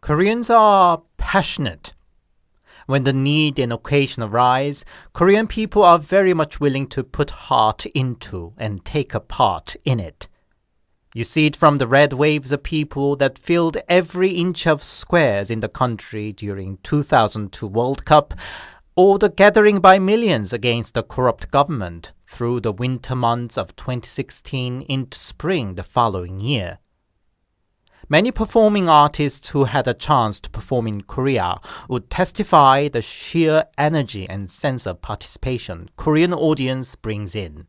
Koreans are passionate. When the need and occasion arise, Korean people are very much willing to put heart into and take a part in it. You see it from the red waves of people that filled every inch of squares in the country during 2002 World Cup, or the gathering by millions against the corrupt government through the winter months of 2016 into spring the following year. Many performing artists who had a chance to perform in Korea would testify the sheer energy and sense of participation Korean audience brings in.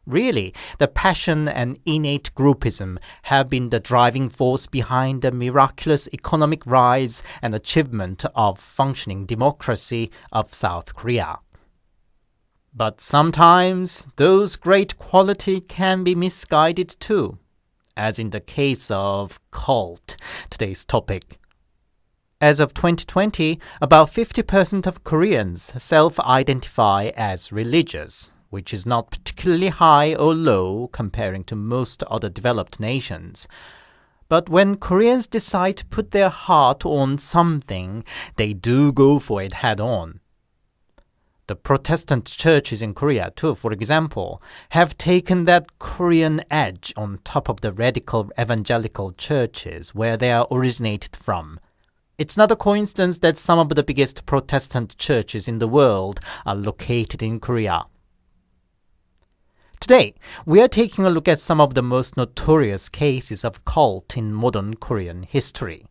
Really, the passion and innate groupism have been the driving force behind the miraculous economic rise and achievement of functioning democracy of South Korea. But sometimes those great qualities can be misguided too, as in the case of cult, today's topic. As of 2020, about 50% of Koreans self-identify as religious, which is not particularly high or low comparing to most other developed nations. But when Koreans decide to put their heart on something, they do go for it head-on. The Protestant churches in Korea, too, for example, have taken that Korean edge on top of the radical evangelical churches where they are originated from. It's not a coincidence that some of the biggest Protestant churches in the world are located in Korea. Today, we are taking a look at some of the most notorious cases of cult in modern Korean history.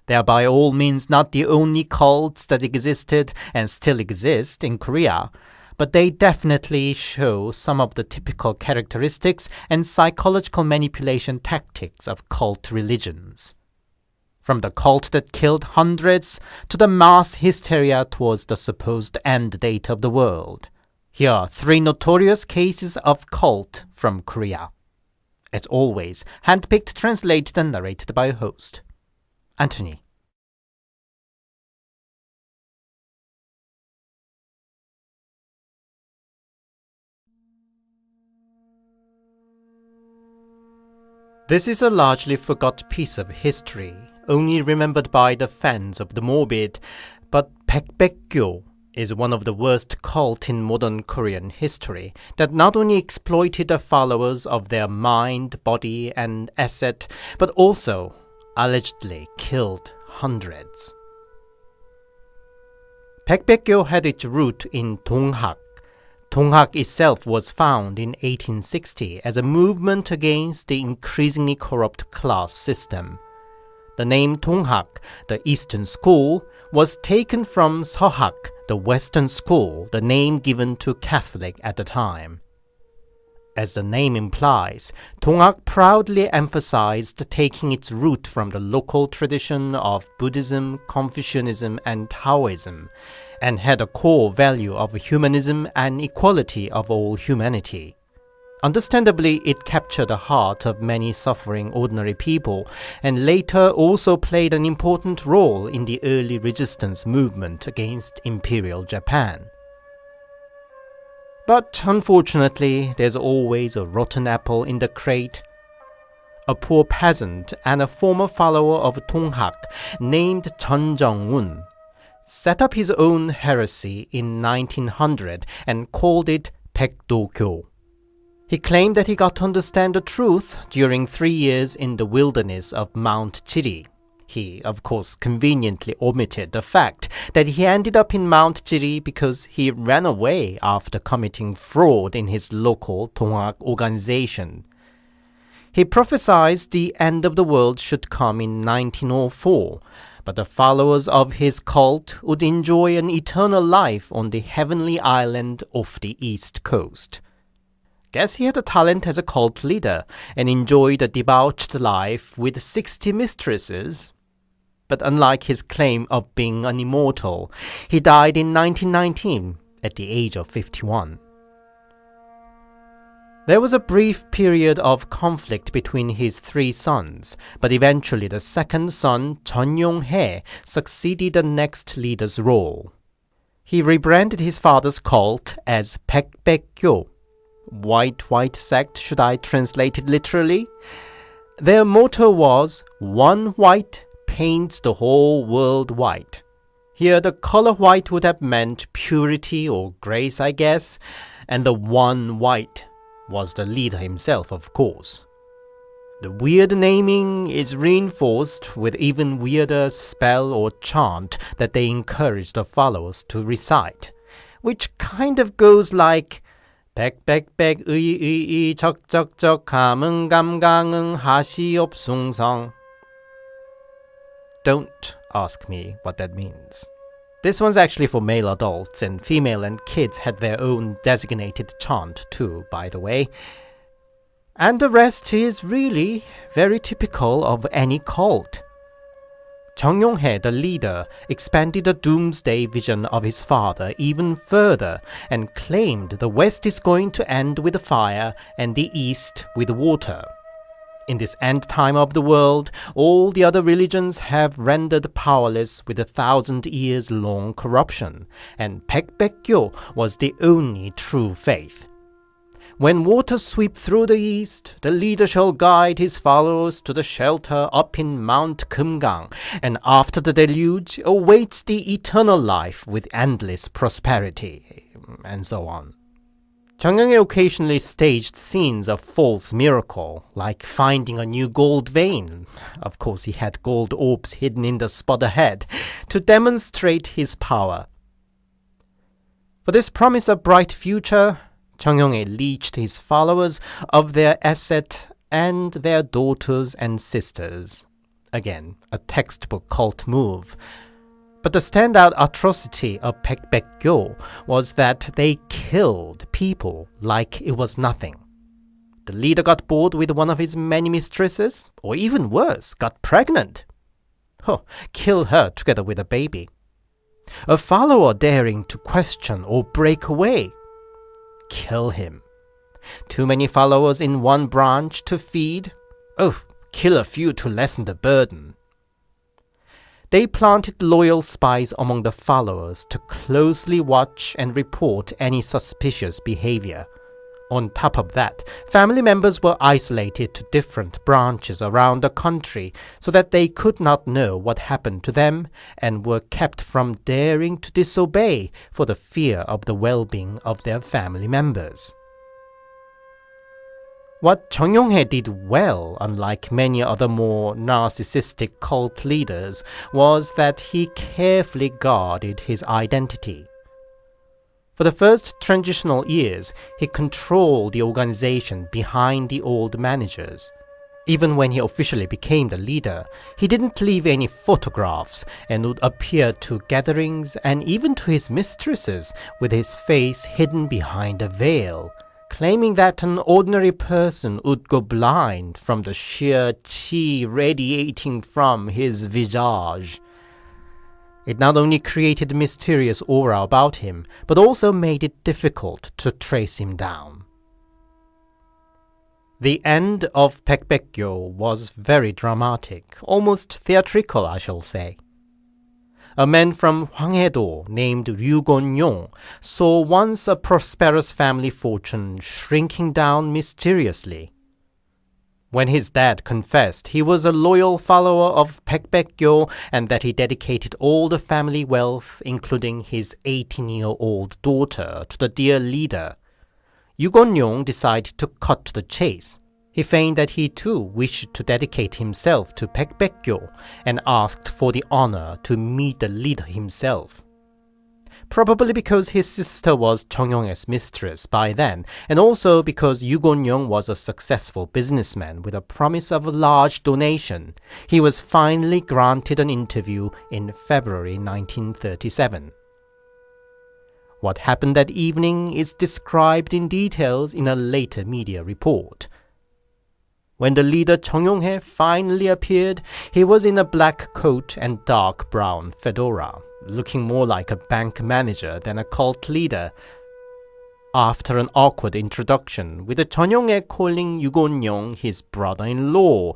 They are by all means not the only cults that existed and still exist in Korea, but they definitely show some of the typical characteristics and psychological manipulation tactics of cult religions. From the cult that killed hundreds to the mass hysteria towards the supposed end date of the world. Here are 3 notorious cases of cult from Korea. As always, handpicked, translated, and narrated by a host. Anthony. This is a largely forgot piece of history, only remembered by the fans of the morbid, but Baek-Baek Gyo is one of the worst cults in modern Korean history that not only exploited the followers of their mind, body, and asset, but also allegedly killed hundreds. Baek-Baek Gyo had its root in Donghak. Donghak itself was found in 1860 as a movement against the increasingly corrupt class system. The name Donghak, the Eastern School, was taken from Seohak, the Western School, the name given to Catholic at the time. As the name implies, Donghak proudly emphasized taking its root from the local tradition of Buddhism, Confucianism, and Taoism, and had a core value of humanism and equality of all humanity. Understandably, it captured the heart of many suffering ordinary people, and later also played an important role in the early resistance movement against Imperial Japan. But unfortunately, there's always a rotten apple in the crate. A poor peasant and a former follower of Donghak named Jeon Jung-un set up his own heresy in 1900 and called it Baek-Do-Gyo. He claimed that he got to understand the truth during 3 years in the wilderness of Mount Jiri. He, of course, conveniently omitted the fact that he ended up in Mount Jiri because he ran away after committing fraud in his local Donghak organization. He prophesied the end of the world should come in 1904, but the followers of his cult would enjoy an eternal life on the heavenly island off the east coast. Guess he had a talent as a cult leader and enjoyed a debauched life with 60 mistresses. But unlike his claim of being an immortal, he died in 1919 at the age of 51. There was a brief period of conflict between his 3 sons, but eventually the second son, Jeon Yong-hae, succeeded the next leader's role. He rebranded his father's cult as Baek-Baek Gyo. White sect, should I translate it literally? Their motto was, one white, paints the whole world white. Here, the color white would have meant purity or grace, I guess, and the one white was the leader himself, of course. The weird naming is reinforced with even weirder spell or chant that they encourage the followers to recite, which kind of goes like Baek-Baek 적적적 감흥감강응 하시옵숭성. Don't ask me what that means. This one's actually for male adults, and female and kids had their own designated chant too, by the way. And the rest is really very typical of any cult. Chung Yong-hae, the leader, expanded the doomsday vision of his father even further and claimed the West is going to end with fire and the East with water. In this end time of the world, all the other religions have rendered powerless with 1,000 years long corruption, and Baek-Baek Gyo was the only true faith. When waters sweep through the east, the leader shall guide his followers to the shelter up in Mount Kumgang, and after the deluge awaits the eternal life with endless prosperity, and so on. Chung Yong-hae occasionally staged scenes of false miracle, like finding a new gold vein. Of course, he had gold orbs hidden in the spot ahead to demonstrate his power. For this promise of bright future, Chung Yong-hae leached his followers of their asset and their daughters and sisters. Again, a textbook cult move. But the standout atrocity of Baek-Baek Gyo was that they killed people like it was nothing. The leader got bored with one of his many mistresses, or even worse, got pregnant. Kill her together with a baby. A follower daring to question or break away. Kill him. Too many followers in one branch to feed? Kill a few to lessen the burden. They planted loyal spies among the followers to closely watch and report any suspicious behavior. On top of that, family members were isolated to different branches around the country so that they could not know what happened to them and were kept from daring to disobey for the fear of the well-being of their family members. What Chung Yong-hae did well, unlike many other more narcissistic cult leaders, was that he carefully guarded his identity. For the first transitional years, he controlled the organization behind the old managers. Even when he officially became the leader, he didn't leave any photographs and would appear to gatherings and even to his mistresses with his face hidden behind a veil, claiming that an ordinary person would go blind from the sheer qi radiating from his visage. It not only created a mysterious aura about him, but also made it difficult to trace him down. The end of Baek-Baek Gyo was very dramatic, almost theatrical, I shall say. A man from Hwanghae-do named Ryu Gon-yong saw once a prosperous family fortune shrinking down mysteriously. When his dad confessed he was a loyal follower of Baek-Baek Gyo and that he dedicated all the family wealth, including his 18-year-old daughter, to the dear leader, Ryu Gon-yong decided to cut to the chase. He feigned that he too wished to dedicate himself to Baek-Baek Gyo and asked for the honor to meet the leader himself. Probably because his sister was Chung Yong-hae's mistress by then, and also because Ryu Gon-yong was a successful businessman with a promise of a large donation, he was finally granted an interview in February 1937. What happened that evening is described in details in a later media report. When the leader Chung Yong-hae finally appeared, he was in a black coat and dark brown fedora, looking more like a bank manager than a cult leader. After an awkward introduction, with the Chung Yong-hae calling Ryu Gon-yong his brother-in-law,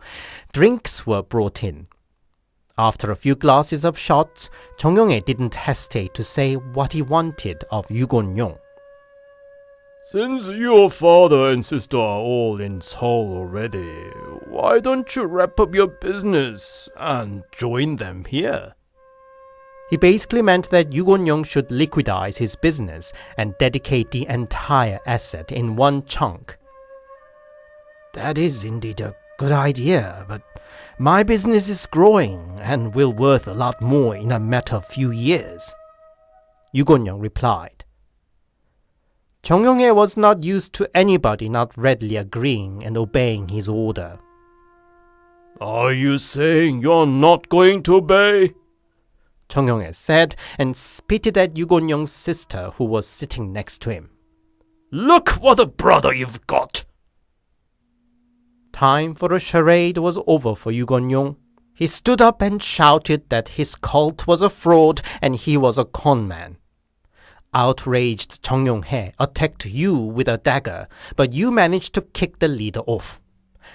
drinks were brought in. After a few glasses of shots, Chung Yong-hae didn't hesitate to say what he wanted of Ryu Gon-yong. Since your father and sister are all in Seoul already, why don't you wrap up your business and join them here? He basically meant that Yu Gon-yong should liquidize his business and dedicate the entire asset in one chunk. That is indeed a good idea, but my business is growing and will worth a lot more in a matter of few years, Yu Gon-yong replied. Chung Yong-hae was not used to anybody not readily agreeing and obeying his order. Are you saying you're not going to obey? Chung Yong-hae said and spitted at Yu Gon-yong's sister who was sitting next to him. Look what a brother you've got! Time for the charade was over for Yu Gon-yong. He stood up and shouted that his cult was a fraud and he was a conman. Outraged Chung Yong-hae attacked Yu with a dagger, but Yu managed to kick the leader off.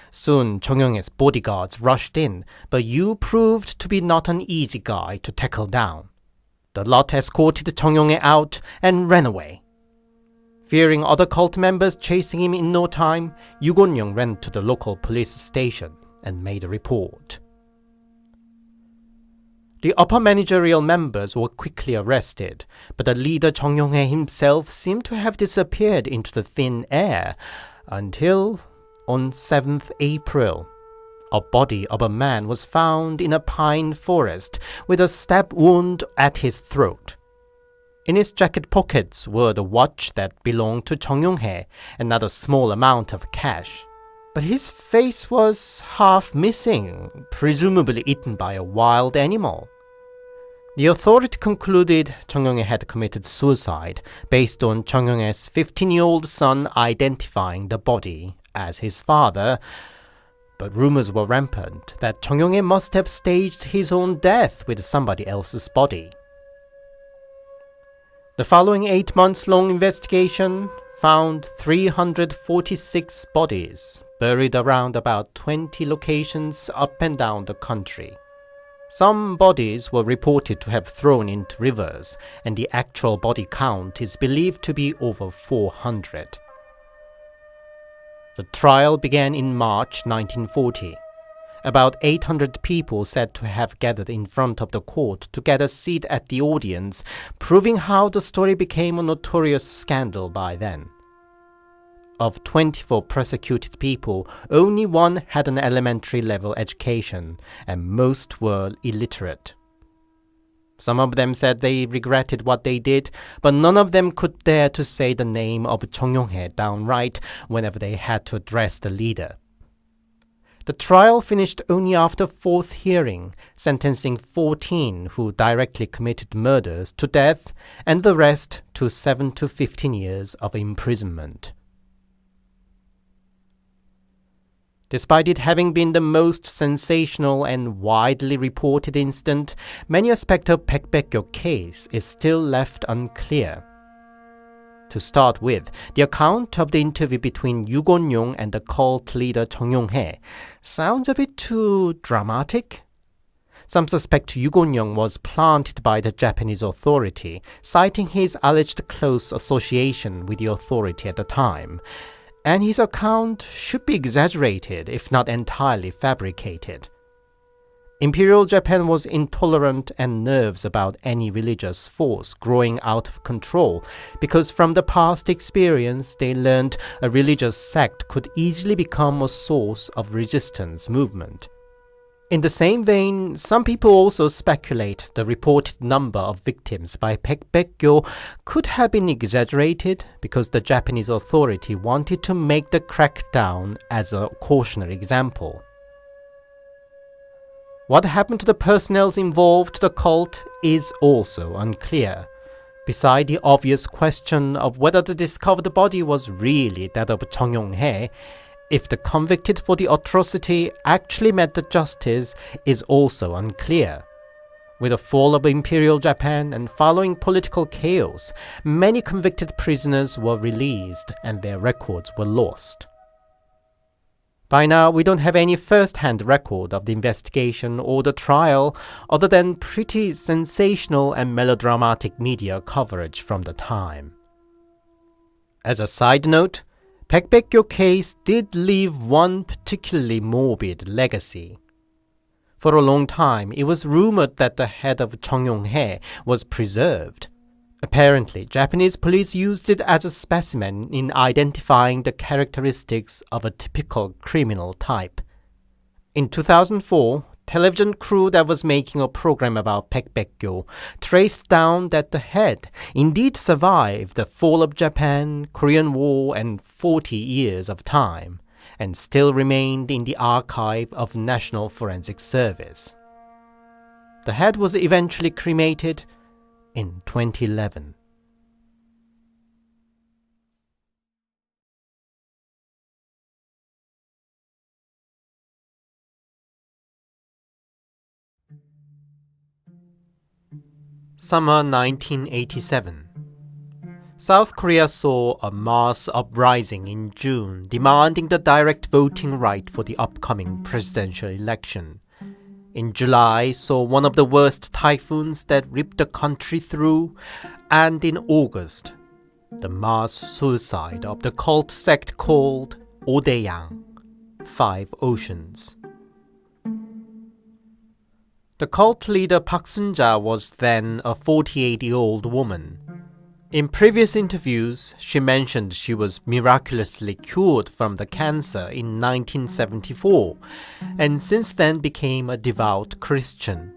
Soon Chung Yong-hae's bodyguards rushed in, but Yu proved to be not an easy guy to tackle down. The lot escorted Chung Yong-hae out and ran away. Fearing other cult members chasing him in no time, Yu Gon-yong ran to the local police station and made a report. The upper managerial members were quickly arrested, but the leader Chung Yong-hae himself seemed to have disappeared into the thin air until, on 7th April, a body of a man was found in a pine forest with a stab wound at his throat. In his jacket pockets were the watch that belonged to Chung Yong-hae and not a small amount of cash. But his face was half missing, presumably eaten by a wild animal. The authority concluded Chung Yong-hae had committed suicide based on Chung Yong-hae's 15-year-old son identifying the body as his father, but rumors were rampant that Chung Yong-hae must have staged his own death with somebody else's body. The following 8 months-long investigation found 346 bodies buried around about 20 locations up and down the country. Some bodies were reported to have thrown into rivers, and the actual body count is believed to be over 400. The trial began in March 1940. About 800 people said to have gathered in front of the court to get a seat at the audience, proving how the story became a notorious scandal by then. Of 24 prosecuted people, only one had an elementary level education, and most were illiterate. Some of them said they regretted what they did, but none of them could dare to say the name of Chung Yong-hae downright whenever they had to address the leader. The trial finished only after 4th hearing, sentencing 14 who directly committed murders to death and the rest to 7 to 15 years of imprisonment. Despite it having been the most sensational and widely reported incident, many aspects of Baek-Baek Gyo case is still left unclear. To start with, the account of the interview between Yu Gon-yong and the cult leader Chung Yong-hae sounds a bit too dramatic. Some suspect Yu Gon-yong was planted by the Japanese authority, citing his alleged close association with the authority at the time, and his account should be exaggerated if not entirely fabricated. Imperial Japan was intolerant and nervous about any religious force growing out of control because from the past experience they learned a religious sect could easily become a source of resistance movement. In the same vein, some people also speculate the reported number of victims by Baek-Baek Gyo could have been exaggerated because the Japanese authority wanted to make the crackdown as a cautionary example. What happened to the personnel involved in the cult is also unclear. Beside the obvious question of whether the discovered body was really that of Chung Yong-hae, if the convicted for the atrocity actually met the justice is also unclear. With the fall of Imperial Japan and following political chaos, many convicted prisoners were released and their records were lost. By now, we don't have any first-hand record of the investigation or the trial other than pretty sensational and melodramatic media coverage from the time. As a side note, Baek-Baek Gyo case did leave one particularly morbid legacy. For a long time, it was rumored that the head of Chung Yong-hae was preserved. Apparently, Japanese police used it as a specimen in identifying the characteristics of a typical criminal type. In 2004, television crew that was making a program about Baek-Baek Gyo traced down that the head indeed survived the fall of Japan, Korean War, and 40 years of time, and still remained in the archive of National Forensic Service. The head was eventually cremated in 2011. Summer 1987. South Korea saw a mass uprising in June demanding the direct voting right for the upcoming presidential election. In July, saw one of the worst typhoons that ripped the country through, and in August, the mass suicide of the cult sect called Odeyang, 5 Oceans. The cult leader Park Sun-ja was then a 48-year-old woman. In previous interviews, she mentioned she was miraculously cured from the cancer in 1974, and since then became a devout Christian.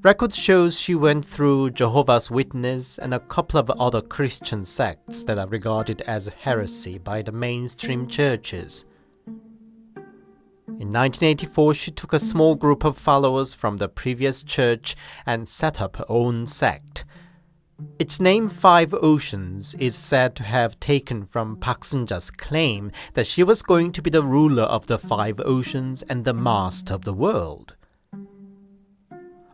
Records shows she went through Jehovah's Witness and a couple of other Christian sects that are regarded as heresy by the mainstream churches. In 1984, she took a small group of followers from the previous church and set up her own sect. Its name 5 Oceans is said to have taken from Park Sun-ja's claim that she was going to be the ruler of the 5 oceans and the master of the world.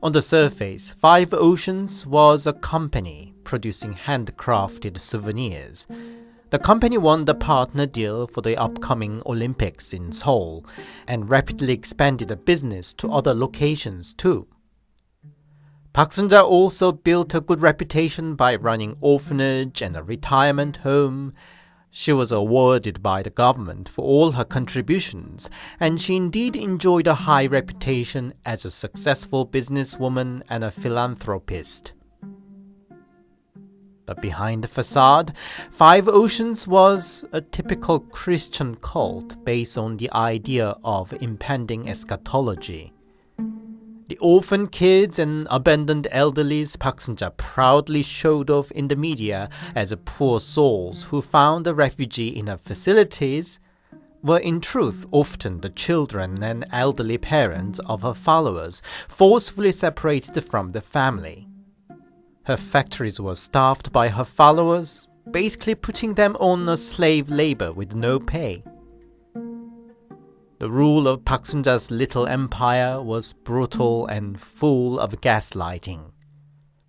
On the surface, 5 Oceans was a company producing handcrafted souvenirs. The company won the partner deal for the upcoming Olympics in Seoul and rapidly expanded the business to other locations too. Park Sun-ja also built a good reputation by running orphanage and a retirement home. She was awarded by the government for all her contributions, and she indeed enjoyed a high reputation as a successful businesswoman and a philanthropist. But behind the facade, 5 Oceans was a typical Christian cult based on the idea of impending eschatology. The orphan kids and abandoned elderlies Park Sun-ja proudly showed off in the media as poor souls who found a refuge in her facilities were in truth often the children and elderly parents of her followers, forcefully separated from the family. Her factories were staffed by her followers, basically putting them on a slave labor with no pay. The rule of Park Sun-ja's little empire was brutal and full of gaslighting.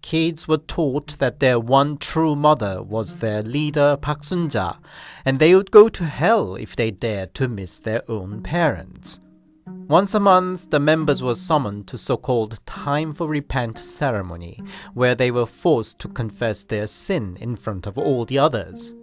Kids were taught that their one true mother was their leader Park Sun-ja, and they would go to hell if they dared to miss their own parents. Once a month, the members were summoned to so-called Time for Repent ceremony, where they were forced to confess their sin in front of all the others.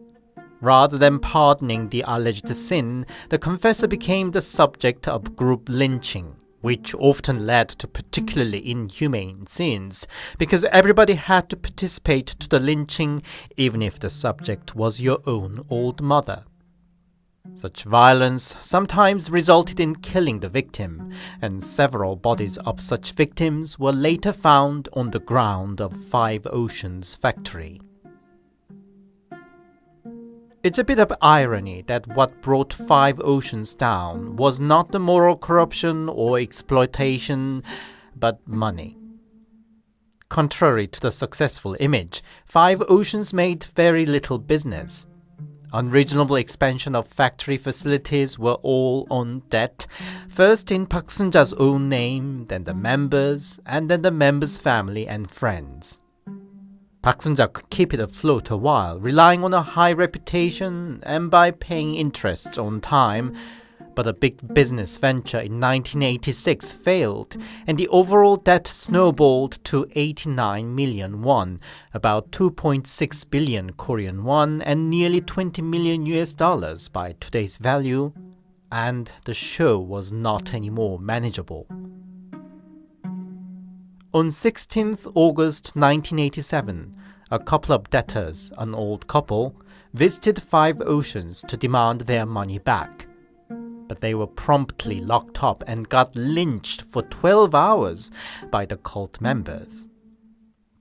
Rather than pardoning the alleged sin, the confessor became the subject of group lynching, which often led to particularly inhumane scenes, because everybody had to participate to the lynching, even if the subject was your own old mother. Such violence sometimes resulted in killing the victim, and several bodies of such victims were later found on the ground of 5 Oceans factory. It's a bit of irony that what brought 5 Oceans down was not the moral corruption or exploitation, but money. Contrary to the successful image, 5 Oceans made very little business. Unreasonable expansion of factory facilities were all on debt, first in Park Sun-ja's own name, then the members, and then the members' family and friends. Park Sun-ja could keep it afloat a while, relying on a high reputation and by paying interest on time, But a big business venture in 1986 failed, and the overall debt snowballed to 89 million won, about 2.6 billion Korean won, and nearly 20 million US dollars by today's value, and the show was not anymore manageable. On 16th August 1987, a couple of debtors, an old couple, visited Five Oceans to demand their money back. But they were promptly locked up and got lynched for 12 hours by the cult members.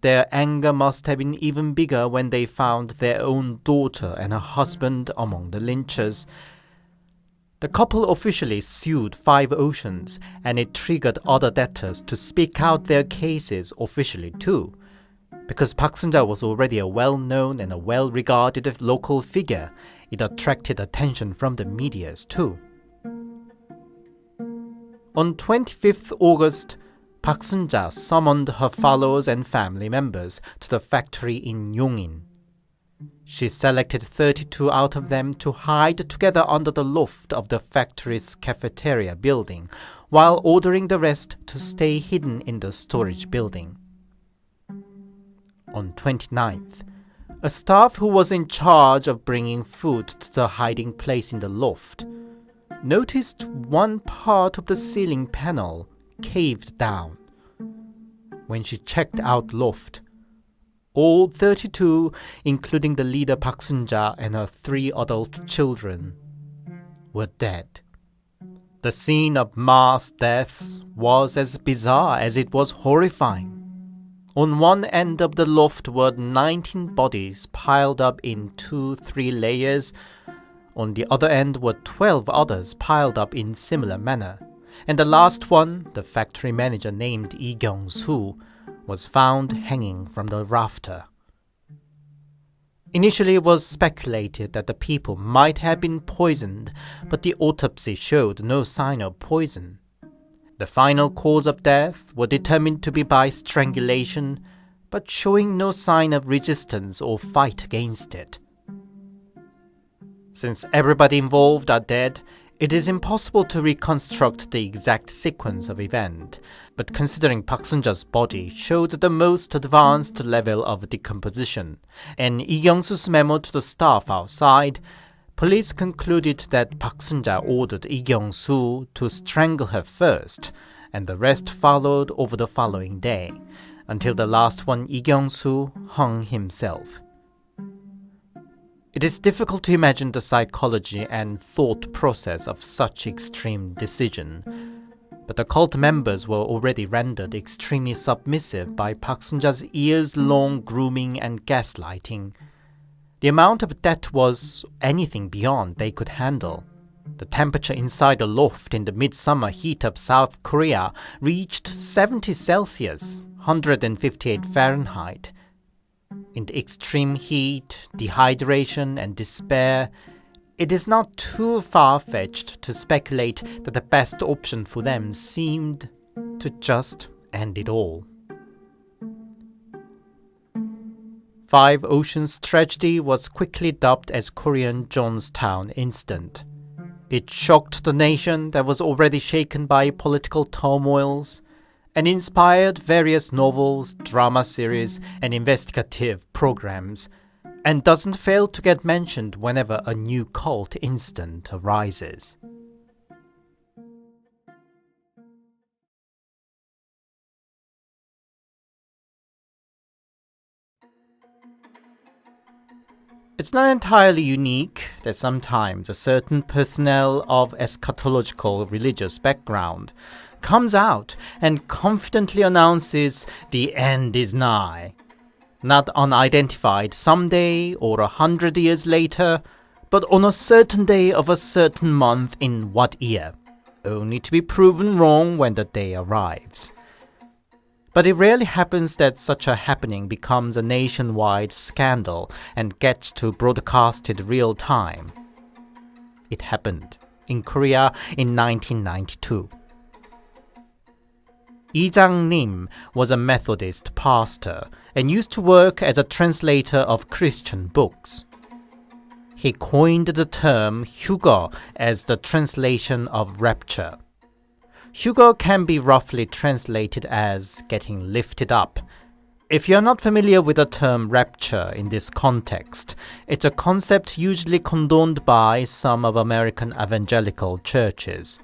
Their anger must have been even bigger when they found their own daughter and her husband among the lynchers. The couple officially sued Five Oceans, and it triggered other debtors to speak out their cases officially too. Because Park Sun-ja was already a well-known and a well-regarded local figure, it attracted attention from the medias too. On 25th August, Park Sun-ja summoned her followers and family members to the factory in Yongin. She selected 32 out of them to hide together under the loft of the factory's cafeteria building, while ordering the rest to stay hidden in the storage building. On 29th, a staff who was in charge of bringing food to the hiding place in the loft noticed one part of the ceiling panel caved down. When she checked out loft, all 32, including the leader Park Sun-ja and her 3 adult children, were dead. The scene of mass deaths was as bizarre as it was horrifying. On one end of the loft were 19 bodies piled up in 2-3 layers. On the other end were 12 others piled up in similar manner. And the last one, the factory manager named Lee Kyung-soo, was found hanging from the rafter. Initially it was speculated that the people might have been poisoned, but the autopsy showed no sign of poison. The final cause of death was determined to be by strangulation, but showing no sign of resistance or fight against it. Since everybody involved are dead, it is impossible to reconstruct the exact sequence of events, but considering Park Sun-ja's body showed the most advanced level of decomposition, and Lee Kyung-soo's memo to the staff outside, police concluded that Park Sun-ja ordered Lee Kyung-soo to strangle her first, and the rest followed over the following day, until the last one, Lee Kyung-soo, hung himself. It is difficult to imagine the psychology and thought process of such extreme decision, but the cult members were already rendered extremely submissive by Park Sun-ja's years-long grooming and gaslighting. The amount of debt was anything beyond they could handle. The temperature inside the loft in the midsummer heat of South Korea reached 70 Celsius, 158 Fahrenheit. In the extreme heat, dehydration, and despair, it is not too far-fetched to speculate that the best option for them seemed to just end it all. Five Oceans tragedy was quickly dubbed as Korean Jonestown incident. It shocked the nation that was already shaken by political turmoils, and inspired various novels, drama series, and investigative programs, and doesn't fail to get mentioned whenever a new cult incident arises. It's not entirely unique that sometimes a certain personnel of eschatological religious background comes out and confidently announces the end is nigh. Not unidentified someday or 100 years later, but on a certain day of a certain month in what year, only to be proven wrong when the day arrives. But it rarely happens that such a happening becomes a nationwide scandal and gets to broadcasted real time. It happened in Korea in 1992. Lee Jang-nim was a Methodist pastor and used to work as a translator of Christian books. He coined the term 휴거 as the translation of rapture. 휴거 can be roughly translated as getting lifted up. If you're not familiar with the term rapture in this context, it's a concept usually condoned by some of American evangelical churches.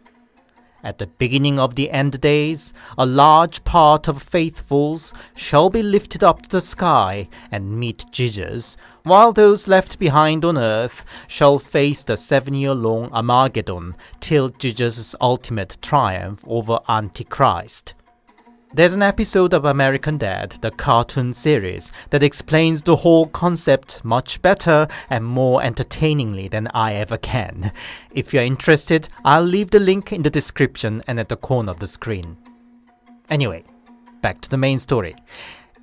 At the beginning of the end days, a large part of faithfuls shall be lifted up to the sky and meet Jesus, while those left behind on earth shall face the 7-year-long Armageddon till Jesus' ultimate triumph over Antichrist. There's an episode of American Dad, the cartoon series, that explains the whole concept much better and more entertainingly than I ever can. If you're interested, I'll leave the link in the description and at the corner of the screen. Anyway, back to the main story.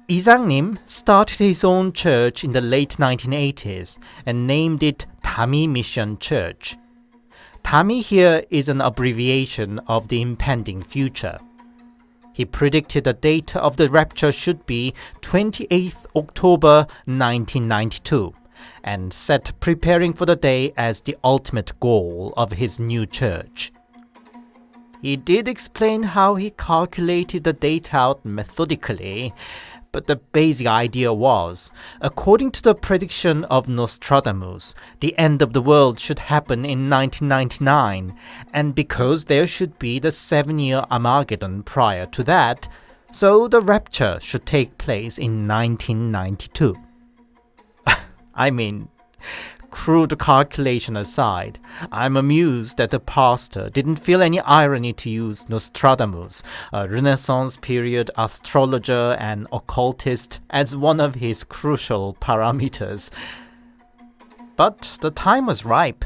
이장님 started his own church in the late 1980s and named it Dah-mee Mission Church. Dah-mee here is an abbreviation of the impending future. He predicted the date of the rapture should be 28th October 1992 and set preparing for the day as the ultimate goal of his new church. He did explain how he calculated the date out methodically, but the basic idea was, according to the prediction of Nostradamus, the end of the world should happen in 1999, and because there should be the 7-year Armageddon prior to that, so the rapture should take place in 1992. I mean, crude calculation aside, I'm amused that the pastor didn't feel any irony to use Nostradamus, a Renaissance period astrologer and occultist, as one of his crucial parameters. But the time was ripe.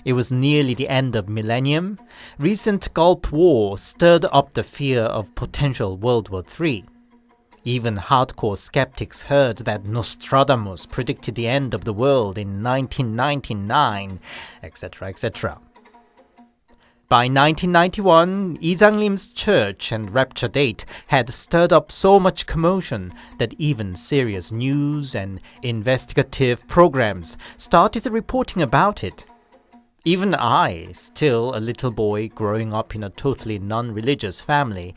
It was nearly the end of millennium. Recent Gulf War stirred up the fear of potential World War III. Even hardcore skeptics heard that Nostradamus predicted the end of the world in 1999, etc., etc. By 1991, 이장님's church and rapture date had stirred up so much commotion that even serious news and investigative programs started reporting about it. Even I, still a little boy growing up in a totally non-religious family,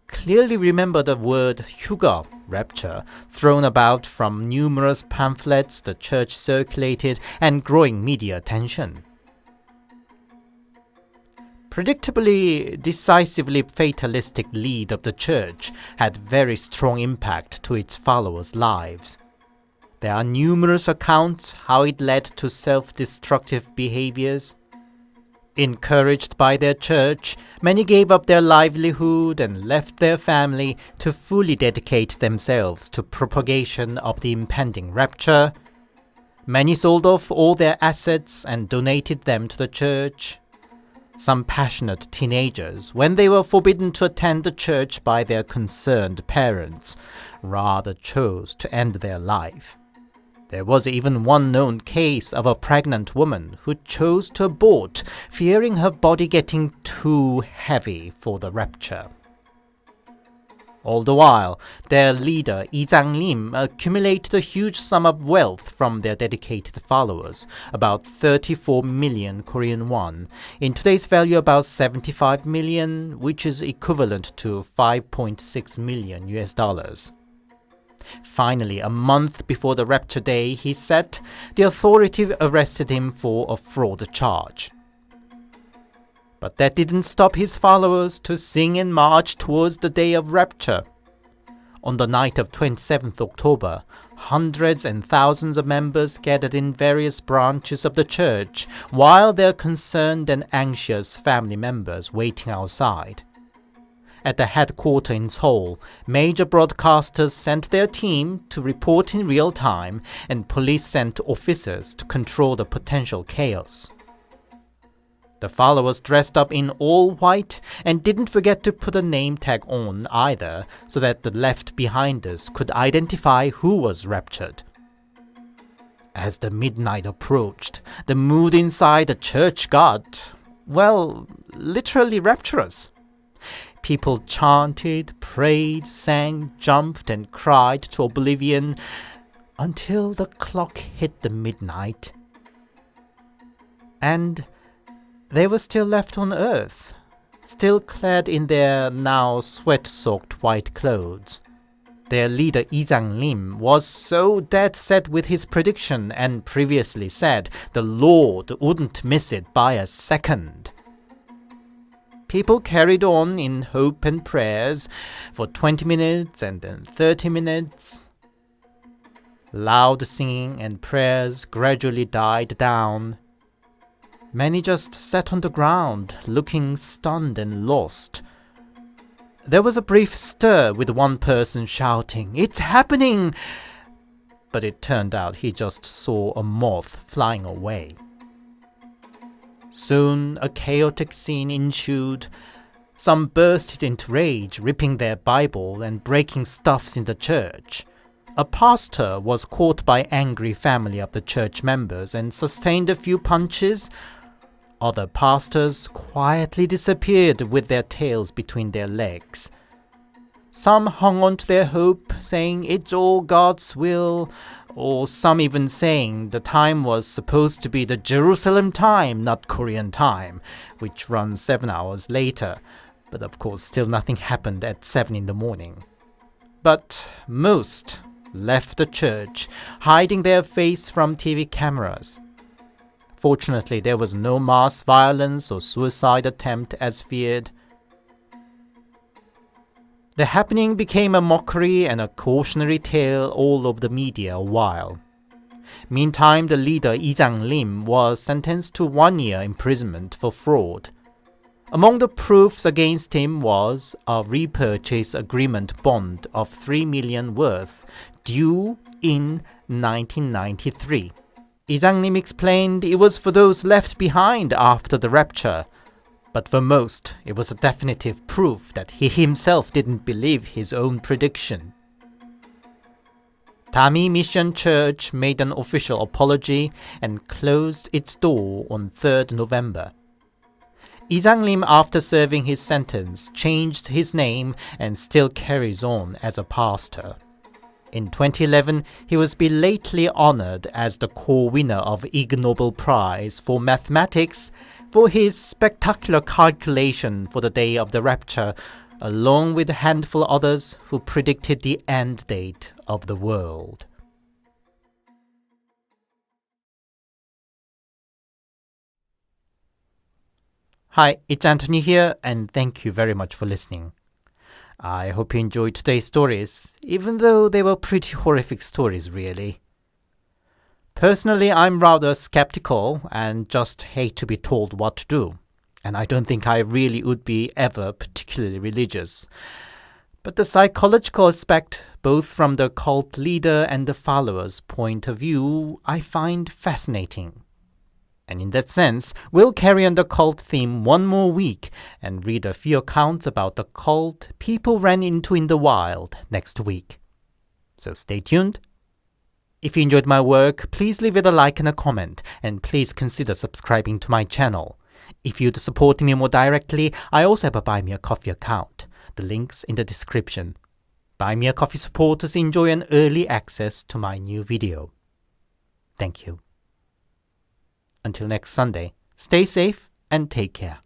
clearly remember the word 휴거, rapture, thrown about from numerous pamphlets the church circulated and growing media attention. Predictably, decisively fatalistic lead of the church had very strong impact to its followers' lives. There are numerous accounts how it led to self-destructive behaviors. Encouraged by their church, many gave up their livelihood and left their family to fully dedicate themselves to propagation of the impending rapture. Many sold off all their assets and donated them to the church. Some passionate teenagers, when they were forbidden to attend the church by their concerned parents, rather chose to end their life. There was even one known case of a pregnant woman who chose to abort, fearing her body getting too heavy for the rapture. All the while, their leader, 이장님, accumulated a huge sum of wealth from their dedicated followers, about 34 million Korean won, in today's value about 75 million, which is equivalent to 5.6 million US dollars. Finally, a month before the rapture day, he said, the authority arrested him for a fraud charge. But that didn't stop his followers to sing and march towards the day of rapture. On the night of 27th October, hundreds and thousands of members gathered in various branches of the church, while their concerned and anxious family members waiting outside. At the headquarters in Seoul, major broadcasters sent their team to report in real time, and police sent officers to control the potential chaos. The followers dressed up in all white and didn't forget to put a name tag on either, so that the left-behinders could identify who was raptured. As the midnight approached, the mood inside the church got, well, literally rapturous. People chanted, prayed, sang, jumped, and cried to oblivion until the clock hit the midnight. And they were still left on earth, still clad in their now sweat-soaked white clothes. Their leader Lee Jang-lim was so dead set with his prediction and previously said the Lord wouldn't miss it by a second. People carried on in hope and prayers for 20 minutes and then 30 minutes. Loud singing and prayers gradually died down. Many just sat on the ground, looking stunned and lost. There was a brief stir with one person shouting, "It's happening!" But it turned out he just saw a moth flying away. Soon a chaotic scene ensued. Some bursted into rage, ripping their Bible and breaking stuffs in the church. A pastor was caught by angry family of the church members and sustained a few punches. Other pastors quietly disappeared with their tails between their legs. Some hung on to their hope, saying it's all God's will, or some even saying the time was supposed to be the Jerusalem time, not Korean time, which runs 7 hours later. But of course, still nothing happened at 7 in the morning. But most left the church, hiding their face from TV cameras. Fortunately, there was no mass violence or suicide attempt as feared. The happening became a mockery and a cautionary tale all over the media a while. Meantime, the leader Lee Jang-lim was sentenced to 1 year imprisonment for fraud. Among the proofs against him was a repurchase agreement bond of 3 million worth, due in 1993. Lee Jang-lim explained it was for those left behind after the rapture, but for most, it was a definitive proof that he himself didn't believe his own prediction. Dah-mee Mission Church made an official apology and closed its door on 3rd November. Lee Jang-lim, after serving his sentence, changed his name and still carries on as a pastor. In 2011, he was belatedly honored as the co-winner of Ig Nobel Prize for Mathematics for his spectacular calculation for the day of the rapture, along with a handful of others who predicted the end date of the world. Hi, it's Anthony here, and thank you very much for listening. I hope you enjoyed today's stories, even though they were pretty horrific stories, really. Personally, I'm rather skeptical and just hate to be told what to do, and I don't think I really would be ever particularly religious. But the psychological aspect, both from the cult leader and the followers' point of view, I find fascinating. And in that sense, we'll carry on the cult theme one more week and read a few accounts about the cult people ran into in the wild next week. So stay tuned. If you enjoyed my work, please leave it a like and a comment, and please consider subscribing to my channel. If you'd support me more directly, I also have a Buy Me a Coffee account. The link's in the description. Buy Me a Coffee supporters enjoy an early access to my new video. Thank you. Until next Sunday, stay safe and take care.